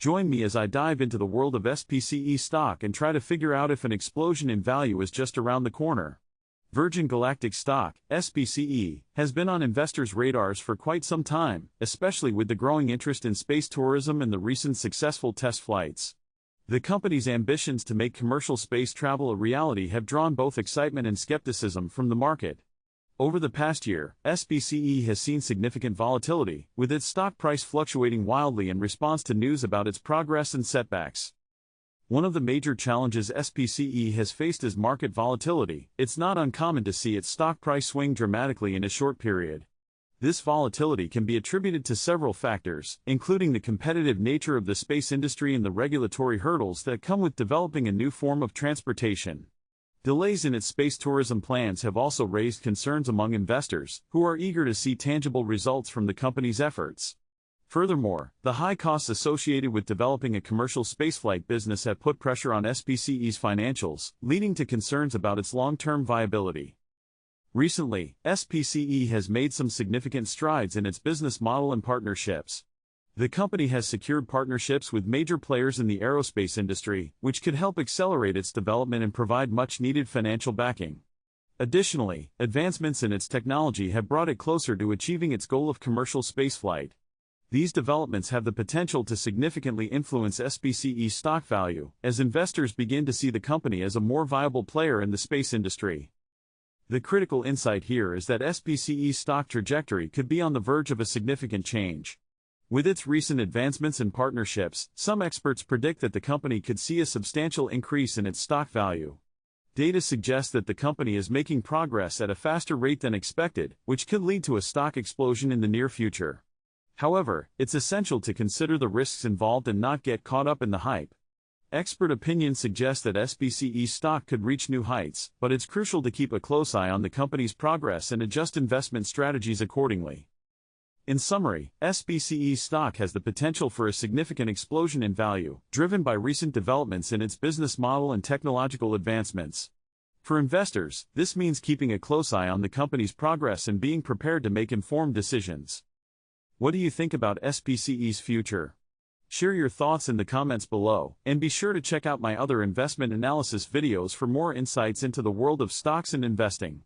Join me as I dive into the world of SPCE stock and try to figure out if an explosion in value is just around the corner. Virgin Galactic stock, SPCE, has been on investors' radars for quite some time, especially with the growing interest in space tourism and the recent successful test flights. The company's ambitions to make commercial space travel a reality have drawn both excitement and skepticism from the market. Over the past year, SPCE has seen significant volatility, with its stock price fluctuating wildly in response to news about its progress and setbacks. One of the major challenges SPCE has faced is market volatility. It's not uncommon to see its stock price swing dramatically in a short period. This volatility can be attributed to several factors, including the competitive nature of the space industry and the regulatory hurdles that come with developing a new form of transportation. Delays in its space tourism plans have also raised concerns among investors, who are eager to see tangible results from the company's efforts. Furthermore, the high costs associated with developing a commercial spaceflight business have put pressure on SPCE's financials, leading to concerns about its long-term viability. Recently, SPCE has made some significant strides in its business model and partnerships. The company has secured partnerships with major players in the aerospace industry, which could help accelerate its development and provide much-needed financial backing. Additionally, advancements in its technology have brought it closer to achieving its goal of commercial spaceflight. These developments have the potential to significantly influence SPCE's stock value, as investors begin to see the company as a more viable player in the space industry. The critical insight here is that SPCE's stock trajectory could be on the verge of a significant change. With its recent advancements and partnerships, some experts predict that the company could see a substantial increase in its stock value. Data suggests that the company is making progress at a faster rate than expected, which could lead to a stock explosion in the near future. However, it's essential to consider the risks involved and not get caught up in the hype. Expert opinion suggests that SPCE's stock could reach new heights, but it's crucial to keep a close eye on the company's progress and adjust investment strategies accordingly. In summary, SPCE's stock has the potential for a significant explosion in value, driven by recent developments in its business model and technological advancements. For investors, this means keeping a close eye on the company's progress and being prepared to make informed decisions. What do you think about SPCE's future? Share your thoughts in the comments below, and be sure to check out my other investment analysis videos for more insights into the world of stocks and investing.